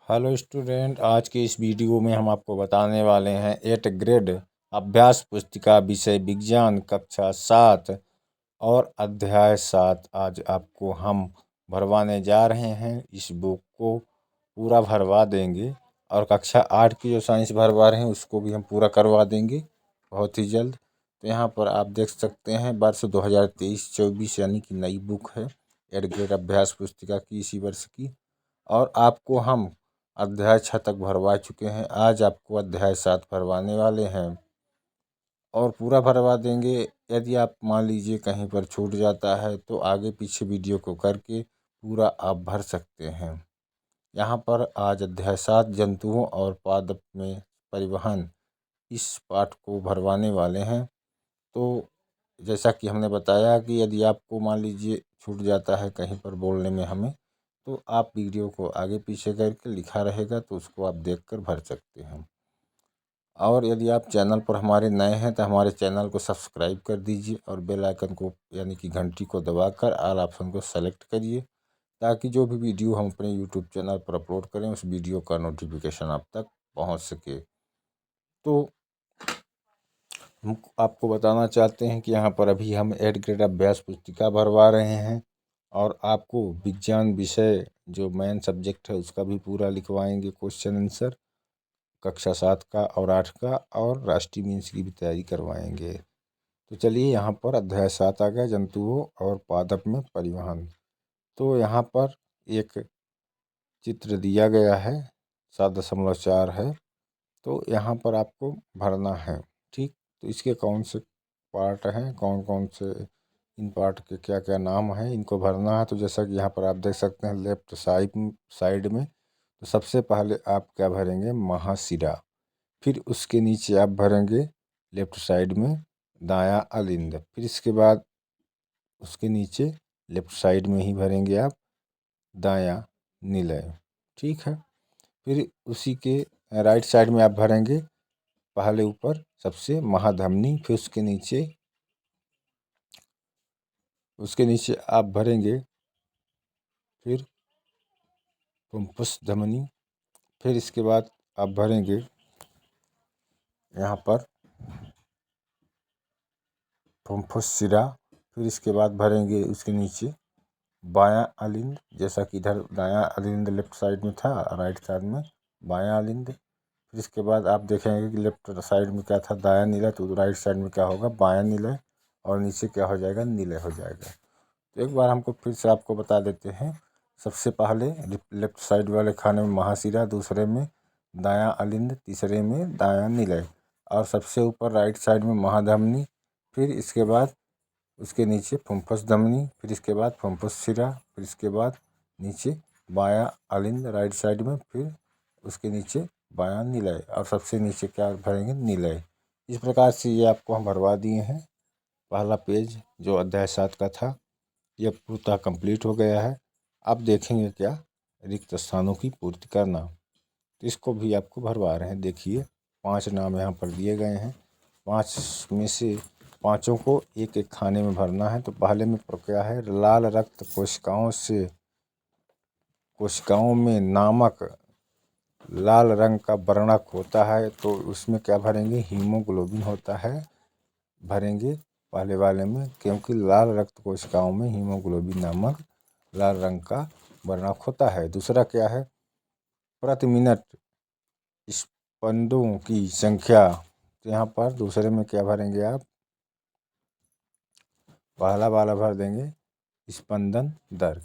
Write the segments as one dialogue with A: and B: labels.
A: Hello student, आज के इस वीडियो में हम आपको बताने वाले हैं 8th ग्रेड अभ्यास पुस्तिका विषय विज्ञान कक्षा 7 और अध्याय 7 आज आपको हम भरवाने जा रहे हैं। इस बुक को पूरा भरवा देंगे और कक्षा 8 की जो साइंस भरवा रहे हैं उसको भी हम पूरा करवा देंगे बहुत ही जल्द। तो यहाँ पर आप देख सकते हैं वर्ष 2023-24 यानी कि नई बुक है 8th ग्रेड अभ्यास पुस्तिका की इसी वर्ष की। और आपको हम अध्याय 6 तक भरवा चुके हैं। आज आपको अध्याय 7 भरवाने वाले हैं और पूरा भरवा देंगे। यदि आप मान लीजिए कहीं पर छूट जाता है तो आगे पीछे वीडियो को करके पूरा आप भर सकते हैं। यहाँ पर आज अध्याय 7 जंतुओं और पादप में परिवहन इस पाठ को भरवाने वाले हैं। तो जैसा कि हमने बताया कि यदि आपको मान लीजिए छूट जाता है कहीं पर बोलने में हमें, तो आप वीडियो को आगे पीछे करके लिखा रहेगा तो उसको आप देखकर भर सकते हैं। और यदि आप चैनल पर हमारे नए हैं तो हमारे चैनल को सब्सक्राइब कर दीजिए और बेल आइकन को यानी कि घंटी को दबाकर ऑल ऑप्शन को सेलेक्ट करिए ताकि जो भी वीडियो हम अपने यूट्यूब चैनल पर अपलोड करें उस वीडियो का नोटिफिकेशन आप तक पहुंच सके। तो हम आपको बताना चाहते हैं कि यहाँ पर अभी हम 8th ग्रेड अभ्यास पुस्तिका भरवा रहे हैं और आपको विज्ञान विषय जो मेन सब्जेक्ट है उसका भी पूरा लिखवाएंगे क्वेश्चन आंसर कक्षा 7 का और 8 का, और राष्ट्रीय मीन्स की भी तैयारी करवाएंगे। तो चलिए यहाँ पर अध्याय 7 आ गया जंतुओं और पादप में परिवहन। तो यहाँ पर एक चित्र दिया गया है 7.4 है। तो यहाँ पर आपको भरना है, ठीक। तो इसके कौन से पार्ट हैं, कौन कौन से इन पार्ट के क्या क्या नाम हैं, इनको भरना है। तो जैसा कि यहाँ पर आप देख सकते हैं लेफ्ट साइड में तो सबसे पहले आप क्या भरेंगे, महाशिरा। फिर उसके नीचे आप भरेंगे लेफ्ट साइड में दायां अलिंद। फिर इसके बाद उसके नीचे लेफ्ट साइड में ही भरेंगे आप दायां निलय, ठीक है। फिर उसी के राइट साइड में आप भरेंगे पहले ऊपर सबसे महाधमनी, फिर उसके नीचे आप भरेंगे फिर पुंपस धमनी। फिर इसके बाद आप भरेंगे यहाँ पर पुंपस सिरा। फिर इसके बाद भरेंगे उसके नीचे बायां अलिंद, जैसा कि इधर दायां अलिंद लेफ्ट साइड में था, राइट साइड में बायां अलिंद। फिर इसके बाद आप देखेंगे कि लेफ्ट साइड में क्या था, दायां निलय, तो राइट साइड में क्या होगा, बायां निलय, और नीचे क्या हो जाएगा, निलय हो जाएगा। तो एक बार हमको फिर से आपको बता देते हैं। सबसे पहले लेफ्ट साइड वाले खाने में महाशिरा, दूसरे में दायां अलिंद, तीसरे में दायां निलय, और सबसे ऊपर राइट साइड में महाधमनी। फिर इसके बाद उसके नीचे फुम्फस धमनी, फिर इसके बाद फुम्फस सिरा, फिर इसके बाद नीचे बायां अलिंद राइट साइड में, फिर उसके नीचे बायां निलय, और सबसे नीचे क्या भरेंगे, निलय। इस प्रकार से ये आपको हम भरवा दिए हैं। पहला पेज जो अध्याय 7 का था यह पूर्णतः कंप्लीट हो गया है। अब देखेंगे क्या, रिक्त स्थानों की पूर्ति करना। तो इसको भी आपको भरवा रहे हैं। देखिए 5 नाम यहाँ पर दिए गए हैं। 5 में से 5 को एक एक खाने में भरना है। तो पहले में क्या है, लाल रक्त कोशिकाओं में नामक लाल रंग का वर्णक होता है। तो उसमें क्या भरेंगे, हीमोग्लोबिन होता है, भरेंगे पहले वाले में, क्योंकि लाल रक्त कोशिकाओं में हीमोग्लोबिन नामक लाल रंग का वर्णक होता है। दूसरा क्या है, प्रति मिनट स्पंदों की संख्या। तो यहाँ पर दूसरे में क्या भरेंगे आप, पहला वाला भर देंगे स्पंदन दर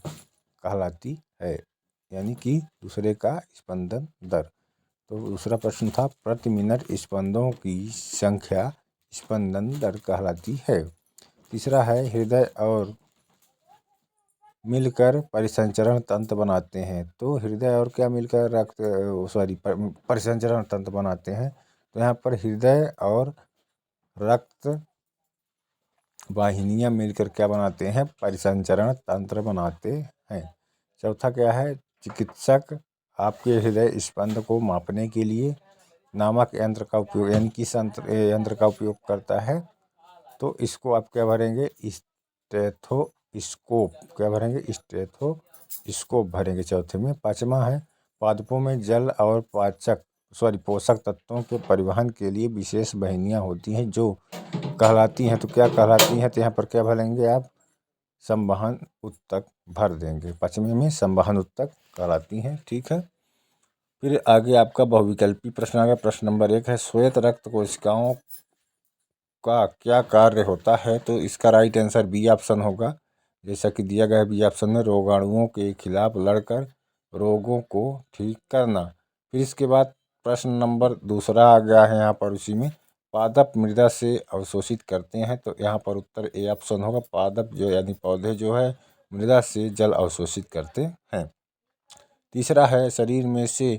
A: कहलाती है, यानी कि दूसरे का स्पंदन दर। तो दूसरा प्रश्न था प्रति मिनट स्पंदों की संख्या स्पंदन दर कहलाती है। तीसरा है हृदय और मिलकर परिसंचरण तंत्र बनाते हैं। तो हृदय और क्या मिलकर परिसंचरण तंत्र बनाते हैं। तो यहाँ पर हृदय और रक्त वाहिनियाँ मिलकर क्या बनाते हैं, परिसंचरण तंत्र बनाते हैं। चौथा क्या है, चिकित्सक आपके हृदय स्पंद को मापने के लिए नामक यंत्र का उपयोग, यानी किस यंत्र का उपयोग करता है। तो इसको आप क्या भरेंगे, स्टेथोस्कोप, क्या भरेंगे, स्टेथोस्कोप भरेंगे चौथे में। पाँचवा है पादपों में जल और पोषक तत्वों के परिवहन के लिए विशेष वाहिनियां होती हैं जो कहलाती हैं। तो क्या कहलाती हैं? तो यहाँ पर क्या भरेंगे आप? संवहन उत्तक भर देंगे। पचमे में संवहन उत्तक कहलाती हैं। ठीक है। फिर आगे आपका बहुविकल्पी प्रश्न आ गया। प्रश्न नंबर 1 है, श्वेत रक्त कोशिकाओं का क्या कार्य होता है? तो इसका राइट आंसर बी ऑप्शन होगा, जैसा कि दिया गया है बी ऑप्शन में, रोगाणुओं के खिलाफ लड़कर रोगों को ठीक करना। फिर इसके बाद प्रश्न नंबर 2 आ गया है यहाँ पर उसी में, पादप मृदा से अवशोषित करते हैं। तो यहाँ पर उत्तर ए ऑप्शन होगा, पादप जो यानी पौधे जो है मृदा से जल अवशोषित करते हैं। तीसरा है, शरीर में से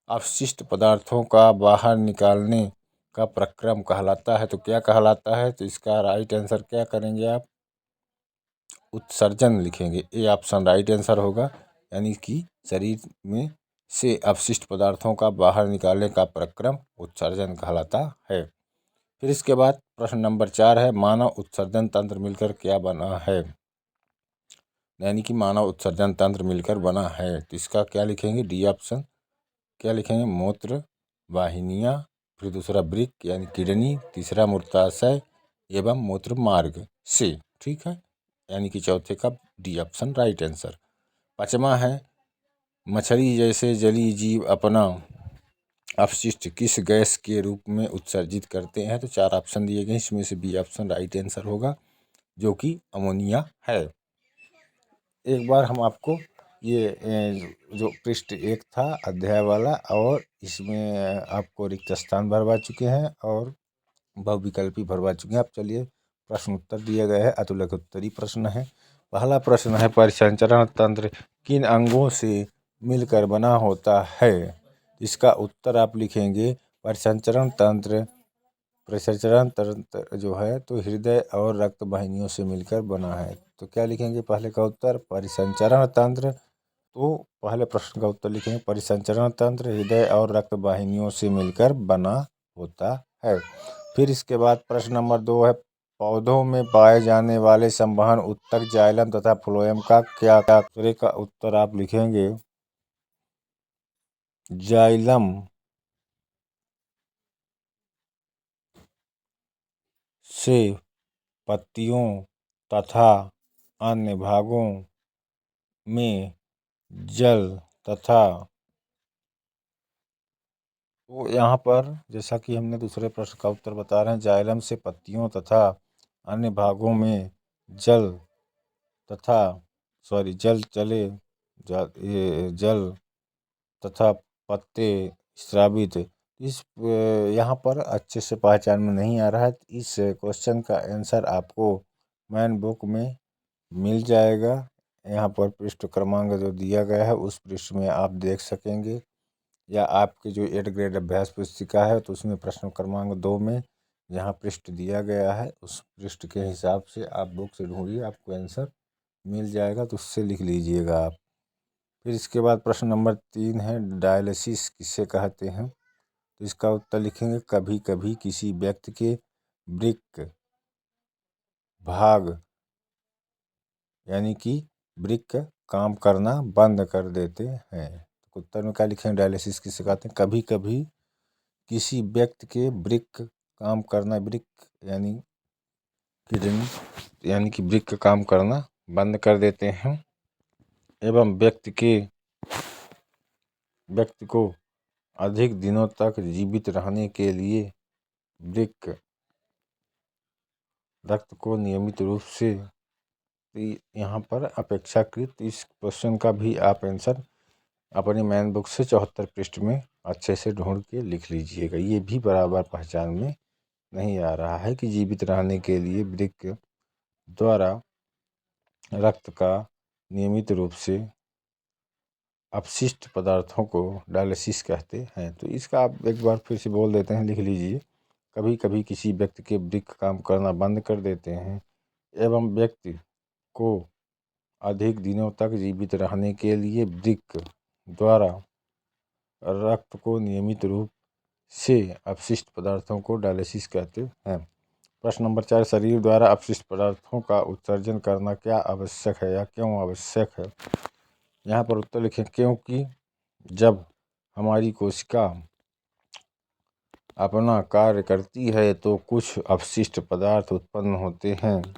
A: अपशिष्ट पदार्थों का बाहर निकालने का प्रक्रम कहलाता है। तो क्या कहलाता है? तो इसका राइट आंसर क्या करेंगे आप? उत्सर्जन लिखेंगे। ए ऑप्शन राइट आंसर होगा, यानी कि शरीर में से अपशिष्ट पदार्थों का बाहर निकालने का प्रक्रम उत्सर्जन कहलाता है। फिर इसके बाद प्रश्न नंबर 4 है, मानव उत्सर्जन तंत्र मिलकर क्या बना है? यानी कि मानव उत्सर्जन तंत्र मिलकर बना है। तो इसका क्या लिखेंगे? डी ऑप्शन क्या लिखेंगे? मूत्र वाहिनियाँ, फिर दूसरा वृक्क यानी किडनी, तीसरा मूत्राशय एवं मूत्र मार्ग से। ठीक है, यानी कि चौथे का डी ऑप्शन राइट आंसर। पाँचवा है, मछली जैसे जलीय जीव अपना अपशिष्ट किस गैस के रूप में उत्सर्जित करते हैं? तो 4 ऑप्शन दिए गए, इसमें से बी ऑप्शन राइट आंसर होगा, जो कि अमोनिया है। एक बार हम आपको ये जो पृष्ठ 1 था अध्याय वाला, और इसमें आपको रिक्त स्थान भरवा चुके हैं और बहुविकल्पी भरवा चुके हैं। अब चलिए प्रश्न उत्तर दिया गया है, अतुलक उत्तरी प्रश्न है। पहला प्रश्न है, परिसंचरण तंत्र किन अंगों से मिलकर बना होता है? इसका उत्तर आप लिखेंगे, परिसंचरण तंत्र जो है तो हृदय और रक्त वाहिनियों से मिलकर बना है। तो क्या लिखेंगे पहले का उत्तर? परिसंचरण तंत्र। तो पहले प्रश्न का उत्तर लिखेंगे, परिसंचरण तंत्र हृदय और रक्त वाहिनियों से मिलकर बना होता है। फिर इसके बाद प्रश्न नंबर 2 है, पौधों में पाए जाने वाले संवहन उत्तक जाइलम तथा फ्लोएम का क्या? दूसरे का उत्तर आप लिखेंगे, जाइलम से पत्तियों तथा अन्य भागों में जल तथा, तो यहाँ पर जैसा कि हमने दूसरे प्रश्न का उत्तर बता रहे हैं, जाइलम से पत्तियों तथा अन्य भागों में जल तथा जल तथा पत्ते स्रावित। इस यहाँ पर अच्छे से पहचान में नहीं आ रहा है। इस क्वेश्चन का आंसर आपको मैन बुक में मिल जाएगा। यहाँ पर पृष्ठ क्रमांक जो दिया गया है उस पृष्ठ में आप देख सकेंगे, या आपके जो 8 ग्रेड अभ्यास पुस्तिका है तो उसमें प्रश्न क्रमांक 2 में जहाँ पृष्ठ दिया गया है उस पृष्ठ के हिसाब से आप बुक से ढूंढिए, आपको आंसर मिल जाएगा, तो उससे लिख लीजिएगा आप। फिर इसके बाद प्रश्न नंबर 3 है, डायलिसिस किसे कहते हैं? तो इसका उत्तर लिखेंगे, कभी कभी किसी व्यक्ति के वृक्क भाग यानी कि वृक्क काम करना बंद कर देते हैं। तो उत्तर में क्या लिखेंगे? डायलिसिस किसे कहते हैं? कभी कभी किसी व्यक्ति के वृक्क काम करना, वृक्क यानी किडनी यानी कि वृक्क काम करना बंद कर देते हैं, एवं व्यक्ति को अधिक दिनों तक जीवित रहने के लिए वृक्क रक्त को नियमित रूप से, यहाँ पर अपेक्षाकृत इस क्वेश्चन का भी आप आंसर अपनी मैन बुक से 74 पृष्ठ में अच्छे से ढूंढ के लिख लीजिएगा। ये भी बराबर पहचान में नहीं आ रहा है कि जीवित रहने के लिए वृक्क द्वारा रक्त का नियमित रूप से अपशिष्ट पदार्थों को डायलिसिस कहते हैं। तो इसका आप एक बार फिर से बोल देते हैं, लिख लीजिए, कभी कभी किसी व्यक्ति के वृक्क काम करना बंद कर देते हैं एवं व्यक्ति को अधिक दिनों तक जीवित रहने के लिए वृक्क द्वारा रक्त को नियमित रूप से अपशिष्ट पदार्थों को डायलिसिस कहते हैं। प्रश्न नंबर 4, शरीर द्वारा अपशिष्ट पदार्थों का उत्सर्जन करना क्या आवश्यक है या क्यों आवश्यक है? यहाँ पर उत्तर लिखें, क्योंकि जब हमारी कोशिका अपना कार्य करती है तो कुछ अपशिष्ट पदार्थ उत्पन्न होते हैं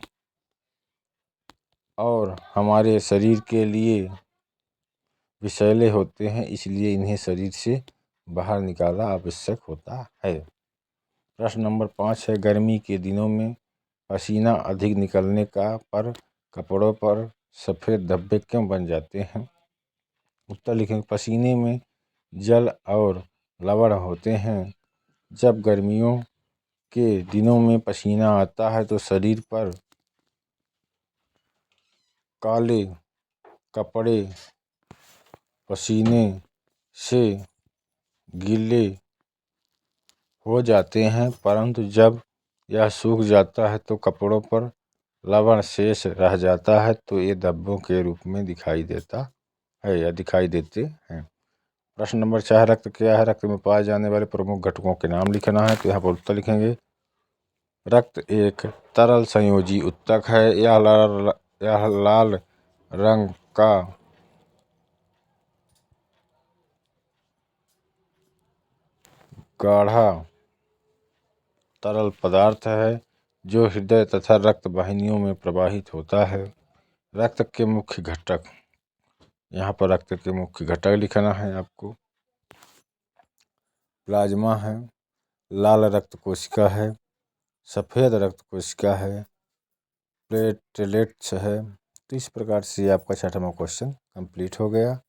A: और हमारे शरीर के लिए विषैले होते हैं, इसलिए इन्हें शरीर से बाहर निकालना आवश्यक होता है। प्रश्न नंबर 5 है, गर्मी के दिनों में पसीना अधिक निकलने पर कपड़ों पर सफ़ेद धब्बे क्यों बन जाते हैं? उत्तर लिखेंगे, पसीने में जल और लवण होते हैं। जब गर्मियों के दिनों में पसीना आता है तो शरीर पर काले कपड़े पसीने से गीले हो जाते हैं, परंतु जब यह सूख जाता है तो कपड़ों पर लवण शेष रह जाता है, तो ये धब्बों के रूप में दिखाई देता है या दिखाई देते हैं। प्रश्न नंबर 4, रक्त क्या है? रक्त में पाए जाने वाले प्रमुख घटकों के नाम लिखना है। तो यहाँ पर उत्तर लिखेंगे, रक्त एक तरल संयोजी ऊतक है। यह लाल रंग का गाढ़ा तरल पदार्थ है जो हृदय तथा रक्त वाहिनियों में प्रवाहित होता है। रक्त के मुख्य घटक, यहाँ पर रक्त के मुख्य घटक लिखना है आपको। प्लाज्मा है, लाल रक्त कोशिका है, सफ़ेद रक्त कोशिका है, प्लेटलेट्स है। तो इस प्रकार से आपका 6वां क्वेश्चन कंप्लीट हो गया।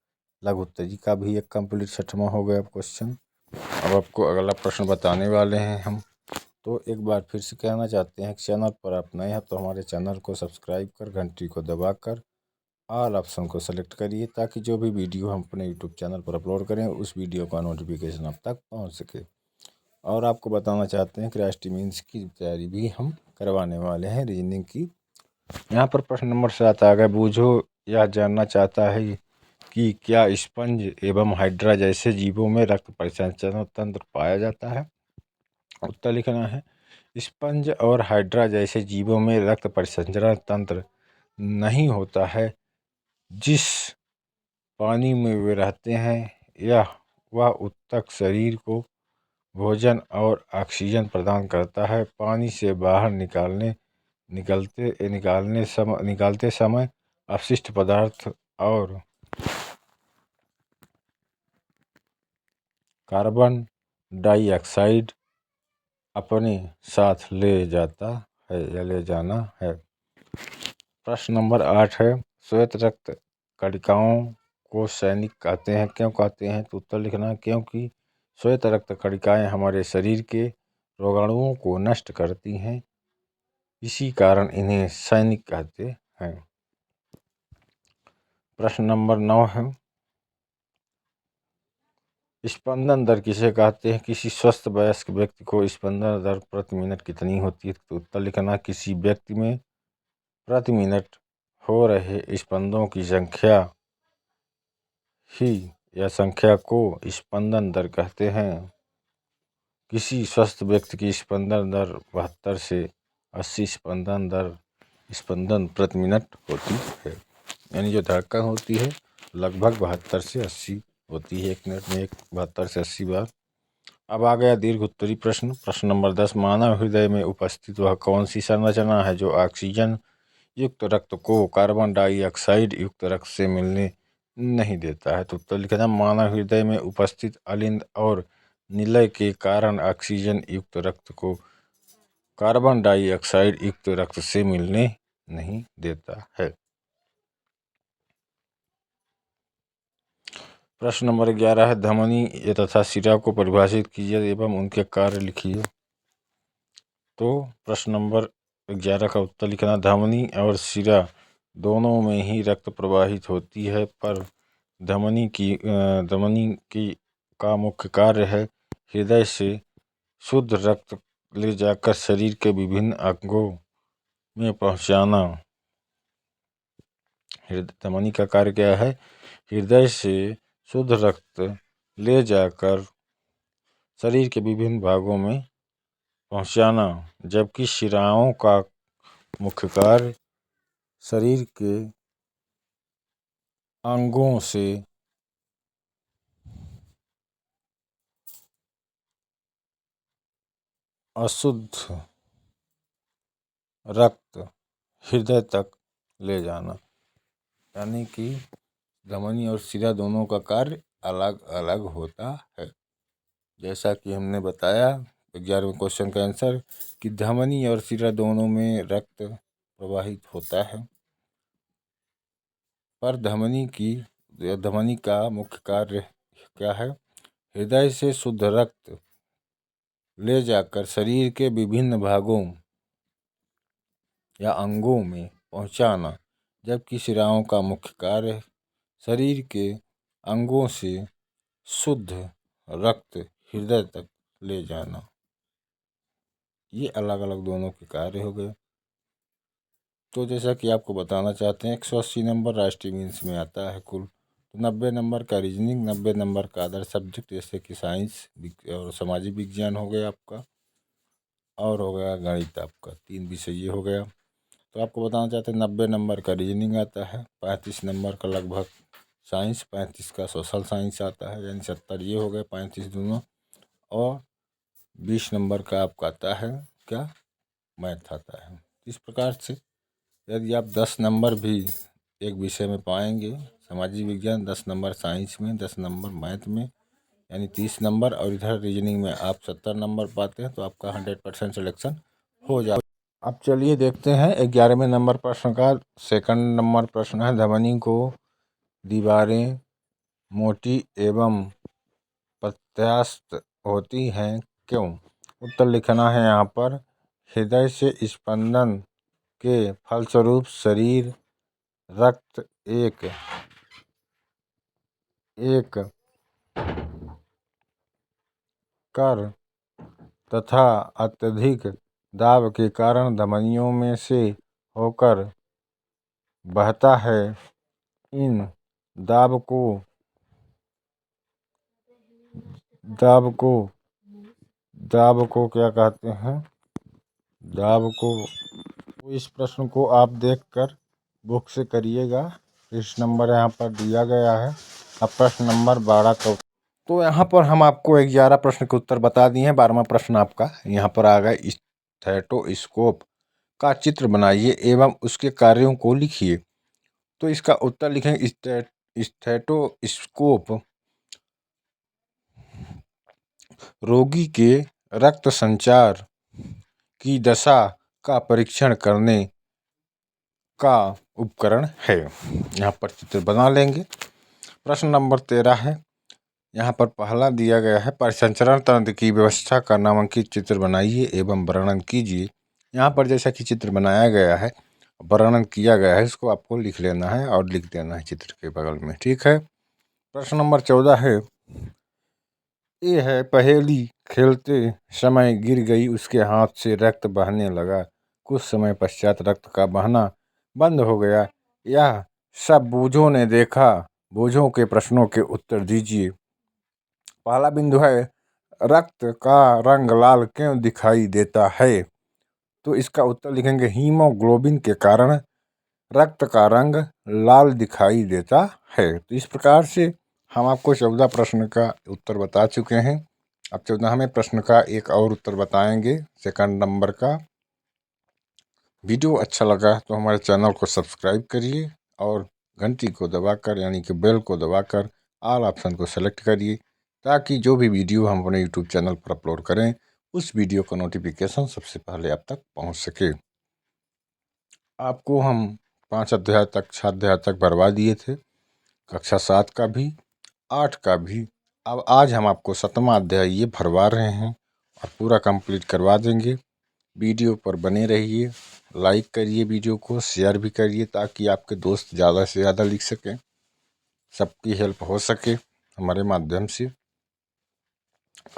A: लघुत्तरी का भी एक कंप्लीट 6वां हो गया क्वेश्चन। अब आपको अगला प्रश्न बताने वाले हैं हम। तो एक बार फिर से कहना चाहते हैं कि चैनल पर आप नए हैं तो हमारे चैनल को सब्सक्राइब कर घंटी को दबाकर ऑल ऑप्शन को सेलेक्ट करिए, ताकि जो भी वीडियो हम अपने यूट्यूब चैनल पर अपलोड करें उस वीडियो का नोटिफिकेशन आप तक पहुंच सके। और आपको बताना चाहते हैं कि राष्ट्रीय मीन्स की तैयारी भी हम करवाने वाले हैं, रीजनिंग की। यहाँ पर प्रश्न नंबर 7 आ गया, बूझो यह जानना चाहता है कि क्या स्पंज एवं हाइड्रा जैसे जीवों में रक्त परिसंचरण तंत्र पाया जाता है? उत्तर लिखना है, स्पंज और हाइड्रा जैसे जीवों में रक्त परिसंचरण तंत्र नहीं होता है। जिस पानी में वे रहते हैं वह ऊतक शरीर को भोजन और ऑक्सीजन प्रदान करता है। पानी से बाहर निकालते समय अपशिष्ट पदार्थ और कार्बन डाइऑक्साइड अपने साथ ले जाता है या ले जाना है। प्रश्न नंबर 8 है, श्वेत रक्त कणिकाओं को सैनिक कहते हैं, क्यों कहते हैं? तो उत्तर लिखना है, क्योंकि श्वेत रक्त कणिकाएं हमारे शरीर के रोगाणुओं को नष्ट करती हैं, इसी कारण इन्हें सैनिक कहते हैं। प्रश्न नंबर 9 है, स्पंदन दर किसे कहते हैं? किसी स्वस्थ वयस्क व्यक्ति को स्पंदन दर प्रति मिनट कितनी होती है? तो उत्तर लिखना, किसी व्यक्ति में प्रति मिनट हो रहे स्पंदनों की संख्या या संख्या को स्पंदन दर कहते हैं। किसी स्वस्थ व्यक्ति की स्पंदन दर 72 से 80 स्पंदन प्रति मिनट होती है। यानी जो धड़कन होती है लगभग 72 से 80 होती है, 1 मिनट में 72 से 80 बार। अब आ गया दीर्घ उत्तरी प्रश्न। प्रश्न नंबर 10, मानव हृदय में उपस्थित वह कौन सी संरचना है जो ऑक्सीजन युक्त रक्त को कार्बन डाइऑक्साइड युक्त रक्त से मिलने नहीं देता है? तो उत्तर लिखना, मानव हृदय में उपस्थित अलिंद और निलय के कारण ऑक्सीजन युक्त रक्त को कार्बन डाइऑक्साइड युक्त रक्त से मिलने नहीं देता है। प्रश्न नंबर 11 है, धमनी तथा शिरा को परिभाषित कीजिए एवं उनके कार्य लिखिए। तो प्रश्न नंबर 11 का उत्तर लिखना, धमनी और शिरा दोनों में ही रक्त प्रवाहित होती है, पर धमनी की का मुख्य कार्य है हृदय से शुद्ध रक्त ले जाकर शरीर के विभिन्न अंगों में पहुंचाना। धमनी का कार्य क्या है? हृदय से शुद्ध रक्त ले जाकर शरीर के विभिन्न भागों में पहुंचाना, जबकि शिराओं का मुख्य कार्य शरीर के अंगों से अशुद्ध रक्त हृदय तक ले जाना, यानी कि धमनी और शिरा दोनों का कार्य अलग अलग होता है। जैसा कि हमने बताया 11वें क्वेश्चन का आंसर कि धमनी और शिरा दोनों में रक्त प्रवाहित होता है, पर धमनी का मुख्य कार्य क्या है? हृदय से शुद्ध रक्त ले जाकर शरीर के विभिन्न भागों या अंगों में पहुंचाना, जबकि शिराओं का मुख्य कार्य शरीर के अंगों से शुद्ध रक्त हृदय तक ले जाना। ये अलग अलग दोनों के कार्य हो गए। तो जैसा कि आपको बताना चाहते हैं 180 नंबर राष्ट्रीय मीन्स में आता है कुल, तो 90 नंबर का रीजनिंग, 90 नंबर का अदर सब्जेक्ट जैसे कि साइंस और सामाजिक विज्ञान हो गया आपका, और हो गया गणित आपका, 3 विषय ये हो गया। तो आपको बताना चाहते हैं 90 नंबर का रीजनिंग आता है, 35 नंबर का लगभग साइंस, 35 का सोशल साइंस आता है, यानी 70 ये हो गए 35 दोनों, और 20 नंबर का आपका आता है क्या? मैथ आता है। इस प्रकार से यदि आप 10 नंबर भी एक विषय में पाएंगे, सामाजिक विज्ञान 10 नंबर, साइंस में 10 नंबर, मैथ में यानी 30 नंबर, और इधर रीजनिंग में आप 70 नंबर पाते हैं, तो आपका 100% सिलेक्शन हो जाए। अब चलिए देखते हैं 11वें नंबर प्रश्न का सेकंड नंबर प्रश्न है, धमनी को दीवारें मोटी एवं प्रत्यास्थ होती हैं क्यों? उत्तर लिखना है यहाँ पर। हृदय से स्पंदन के फलस्वरूप शरीर रक्त एक कर तथा अत्यधिक दाब के कारण धमनियों में से होकर बहता है। इन दाब को क्या कहते हैं? दाब को, इस प्रश्न को आप देखकर बुक से करिएगा। इस नंबर यहाँ पर दिया गया है। अब प्रश्न नंबर 12 का, तो यहाँ पर हम आपको 11 प्रश्न के उत्तर बता दिए हैं। 12वां प्रश्न आपका यहाँ पर आ गया, स्टेथोस्कोप का चित्र बनाइए एवं उसके कार्यों को लिखिए। तो इसका उत्तर लिखेंगे स्टेथोस्कोप रोगी के रक्त संचार की दशा का परीक्षण करने का उपकरण है। यहाँ पर चित्र बना लेंगे। प्रश्न नंबर 13 है, यहाँ पर पहला दिया गया है, परिसंचरण तंत्र की व्यवस्था का नामांकित चित्र बनाइए एवं वर्णन कीजिए। यहाँ पर जैसा कि चित्र बनाया गया है, वर्णन किया गया है, इसको आपको लिख लेना है और लिख देना है चित्र के बगल में, ठीक है। प्रश्न नंबर 14 है, ये है, पहेली खेलते समय गिर गई, उसके हाथ से रक्त बहने लगा, कुछ समय पश्चात रक्त का बहना बंद हो गया, यह सब बूझों ने देखा, बूझों के प्रश्नों के उत्तर दीजिए। पहला बिंदु है, रक्त का रंग लाल क्यों दिखाई देता है? तो इसका उत्तर लिखेंगे, हीमोग्लोबिन के कारण रक्त का रंग लाल दिखाई देता है। तो इस प्रकार से हम आपको 14 प्रश्न का उत्तर बता चुके हैं। अब 14वें प्रश्न का एक और उत्तर बताएंगे, सेकंड नंबर का। वीडियो अच्छा लगा तो हमारे चैनल को सब्सक्राइब करिए और घंटी को दबाकर, यानी कि बेल को दबाकर ऑल ऑप्शन को सेलेक्ट करिए, ताकि जो भी वीडियो हम अपने यूट्यूब चैनल पर अपलोड करें उस वीडियो का नोटिफिकेशन सबसे पहले आप तक पहुंच सके। आपको हम 5 अध्याय तक, 6 अध्याय तक भरवा दिए थे, कक्षा 7 का भी, 8 का भी। अब आज हम आपको 7वां अध्याय ये भरवा रहे हैं और पूरा कंप्लीट करवा देंगे। वीडियो पर बने रहिए, लाइक करिए, वीडियो को शेयर भी करिए, ताकि आपके दोस्त ज़्यादा से ज़्यादा लिख सकें, सबकी हेल्प हो सके हमारे माध्यम से।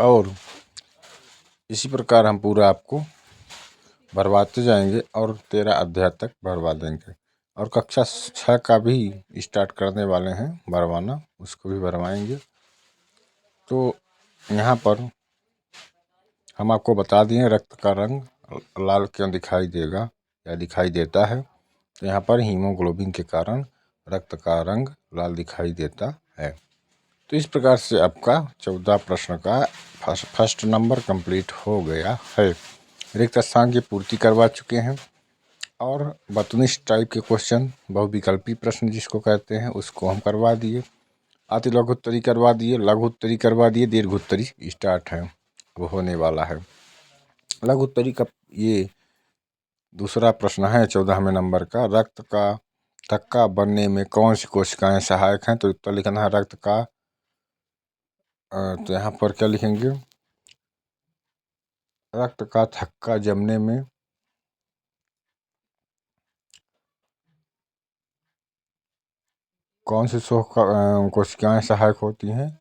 A: और इसी प्रकार हम पूरा आपको भरवाते जाएंगे और 13 अध्याय तक भरवा देंगे। और कक्षा 6 का भी स्टार्ट करने वाले हैं भरवाना, उसको भी भरवाएंगे। तो यहाँ पर हम आपको बता दिए रक्त का रंग लाल क्यों दिखाई देगा या दिखाई देता है। तो यहाँ पर हीमोग्लोबिन के कारण रक्त का रंग लाल दिखाई देता है। तो इस प्रकार से आपका 14 प्रश्न का फर्स्ट नंबर कंप्लीट हो गया है। रिक्त स्थान की पूर्ति करवा चुके हैं और 32 टाइप के क्वेश्चन, बहुविकल्पी प्रश्न जिसको कहते हैं, उसको हम करवा दिए। अति लघु उत्तरी करवा दिए, लघु उत्तरी करवा दिए, दीर्घ उत्तरी स्टार्ट है, वो होने वाला है। लघु उत्तरी का ये दूसरा प्रश्न है 14वें नंबर का। रक्त का थक्का बनने में कौन सी कोशिकाएं सहायक हैं? तो उत्तर लिखना है रक्त का, तो यहाँ पर क्या लिखेंगे, रक्त का थक्का जमने में कौन सी कोशिकाएं सहायक होती हैं?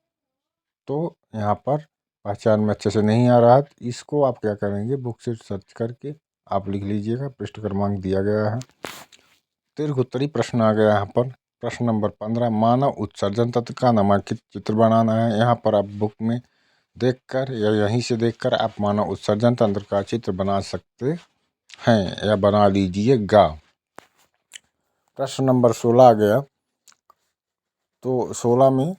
A: तो यहाँ पर पहचान में अच्छे से नहीं आ रहा है, इसको आप क्या करेंगे, बुक से सर्च करके आप लिख लीजिएगा, पृष्ठ क्रमांक दिया गया है। दीर्घ उत्तरी प्रश्न आ गया यहाँ पर। प्रश्न नंबर 15, मानव उत्सर्जन तंत्र का नामांकित चित्र बनाना है। यहाँ पर आप बुक में देखकर या यहीं से देखकर आप मानव उत्सर्जन तंत्र का चित्र बना सकते हैं या बना लीजिएगा। प्रश्न नंबर 16 आ गया, तो 16 में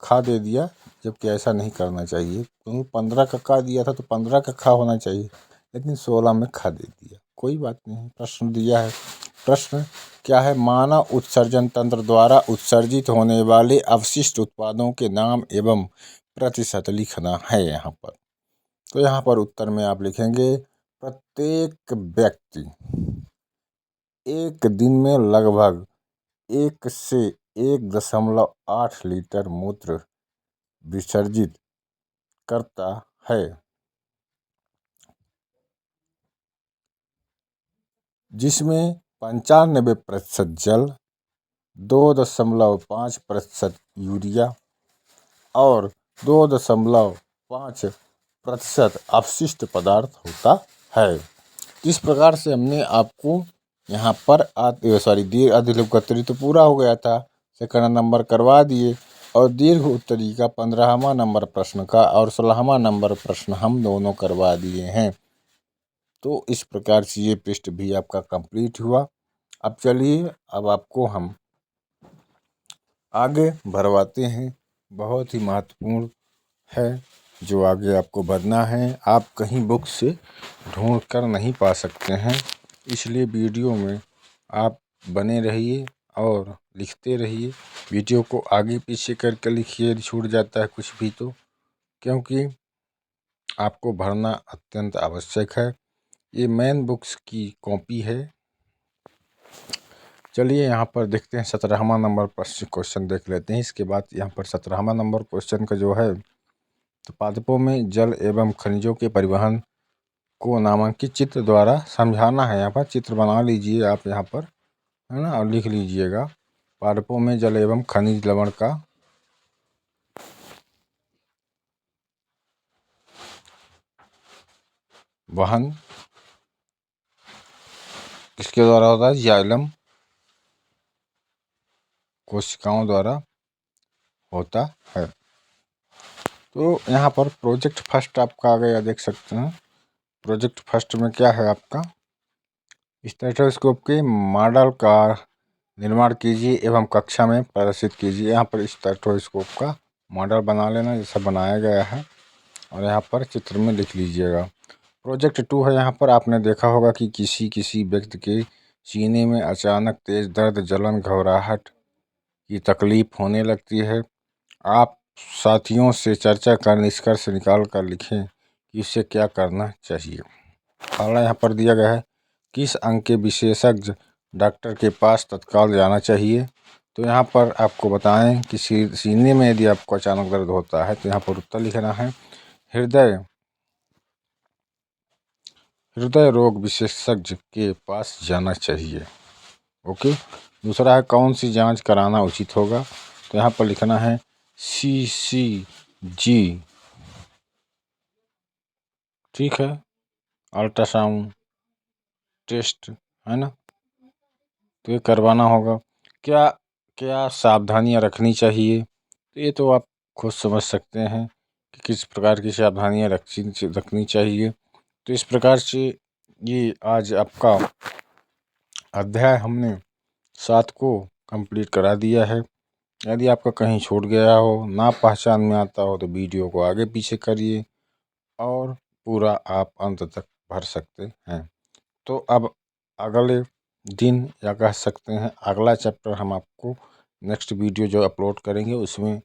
A: खा दे दिया, जबकि ऐसा नहीं करना चाहिए, क्योंकि 15 का खा दिया था तो 15 का खा होना चाहिए, लेकिन 16 में खा दे दिया, कोई बात नहीं। प्रश्न दिया है, प्रश्न क्या है, मानव उत्सर्जन तंत्र द्वारा उत्सर्जित होने वाले अवशिष्ट उत्पादों के नाम एवं प्रतिशत लिखना है यहाँ पर। तो यहाँ पर उत्तर में आप लिखेंगे, प्रत्येक व्यक्ति एक दिन में लगभग 1 से 1.8 लीटर मूत्र विसर्जित करता है, जिसमें 95% जल, 2.5% यूरिया और 2.5% अपशिष्ट पदार्थ होता है। इस प्रकार से हमने आपको यहाँ पर अधिलघु उत्तरी तो पूरा हो गया था, सेकंड नंबर करवा दिए, और दीर्घ उत्तरी का 15वां नंबर प्रश्न का और 16वां नंबर प्रश्न हम दोनों करवा दिए हैं। तो इस प्रकार से ये पृष्ठ भी आपका कंप्लीट हुआ। अब चलिए, अब आपको हम आगे भरवाते हैं, बहुत ही महत्वपूर्ण है जो आगे आपको भरना है। आप कहीं बुक से ढूंढ कर नहीं पा सकते हैं, इसलिए वीडियो में आप बने रहिए और लिखते रहिए। वीडियो को आगे पीछे करके लिखिए, छूट जाता है कुछ भी तो, क्योंकि आपको भरना अत्यंत आवश्यक है। ये मेन बुक्स की कॉपी है। चलिए यहाँ पर देखते हैं 17वां नंबर क्वेश्चन देख लेते हैं। इसके बाद यहाँ पर 17वां नंबर क्वेश्चन का जो है, तो पादपों में जल एवं खनिजों के परिवहन को नामांकित चित्र द्वारा समझाना है। यहाँ पर चित्र बना लीजिए आप यहाँ पर, है ना, और लिख लीजिएगा, पादपों में जल एवं खनिज लवण का वहन किसके द्वारा होता है, जाइलम कोशिकाओं द्वारा होता है। तो यहाँ पर प्रोजेक्ट फर्स्ट आपका आ गया, देख सकते हैं। प्रोजेक्ट फर्स्ट में क्या है आपका, स्टेथोस्कोप के मॉडल का निर्माण कीजिए एवं कक्षा में प्रदर्शित कीजिए। यहाँ पर स्टेथोस्कोप का मॉडल बना लेना, जैसा बनाया गया है, और यहाँ पर चित्र में लिख लीजिएगा। प्रोजेक्ट 2 है, यहाँ पर आपने देखा होगा कि किसी व्यक्ति के सीने में अचानक तेज दर्द, जलन, घबराहट की तकलीफ होने लगती है। आप साथियों से चर्चा कर निष्कर्ष निकाल कर लिखें कि इससे क्या करना चाहिए। अगला यहाँ पर दिया गया है, किस अंग के विशेषज्ञ डॉक्टर के पास तत्काल जाना चाहिए। तो यहाँ पर आपको बताएं कि सीने में यदि आपको अचानक दर्द होता है तो यहाँ पर उत्तर लिखना है, हृदय रोग विशेषज्ञ के पास जाना चाहिए। ओके। दूसरा है, कौन सी जांच कराना उचित होगा। तो यहाँ पर लिखना है CCG, ठीक है, अल्ट्रासाउंड टेस्ट, है ना, तो ये करवाना होगा। क्या क्या सावधानियां रखनी चाहिए, तो ये तो आप खुद समझ सकते हैं कि किस प्रकार की सावधानियां रखनी चाहिए। तो इस प्रकार से ये आज आपका अध्याय हमने 7 को कंप्लीट करा दिया है। यदि आपका कहीं छूट गया हो, ना पहचान में आता हो, तो वीडियो को आगे पीछे करिए और पूरा आप अंत तक पढ़ सकते हैं। तो अब अगले दिन या कह सकते हैं अगला चैप्टर हम आपको नेक्स्ट वीडियो जो अपलोड करेंगे उसमें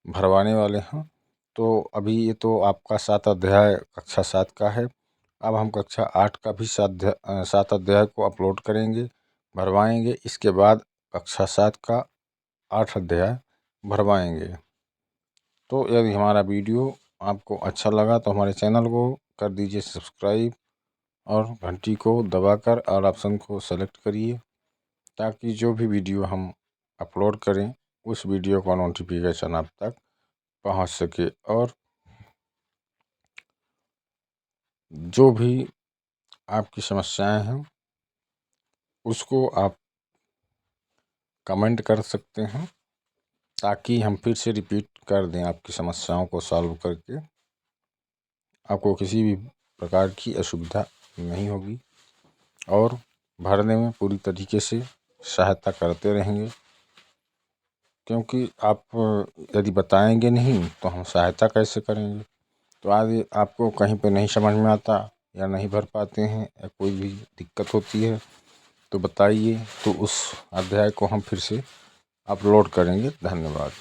A: भरवाने वाले हैं। तो अभी ये तो आपका 7 अध्याय कक्षा 7 का है। अब हम कक्षा 8 का भी 7 अध्याय को अपलोड करेंगे, भरवाएंगे। इसके बाद कक्षा 7 का 8 अध्याय भरवाएंगे। तो यदि हमारा वीडियो आपको अच्छा लगा तो हमारे चैनल को कर दीजिए सब्सक्राइब और घंटी को दबाकर ऑल ऑप्शन को सेलेक्ट करिए, ताकि जो भी वीडियो हम अपलोड करें उस वीडियो का नोटिफिकेशन आप तक पहुंच सके। और जो भी आपकी समस्याएं हैं उसको आप कमेंट कर सकते हैं, ताकि हम फिर से रिपीट कर दें आपकी समस्याओं को सॉल्व करके। आपको किसी भी प्रकार की असुविधा नहीं होगी और भरने में पूरी तरीके से सहायता करते रहेंगे, क्योंकि आप यदि बताएंगे नहीं तो हम सहायता कैसे करेंगे। तो आज आपको कहीं पे नहीं समझ में आता या नहीं भर पाते हैं या कोई भी दिक्कत होती है तो बताइए, तो उस अध्याय को हम फिर से अपलोड करेंगे। धन्यवाद।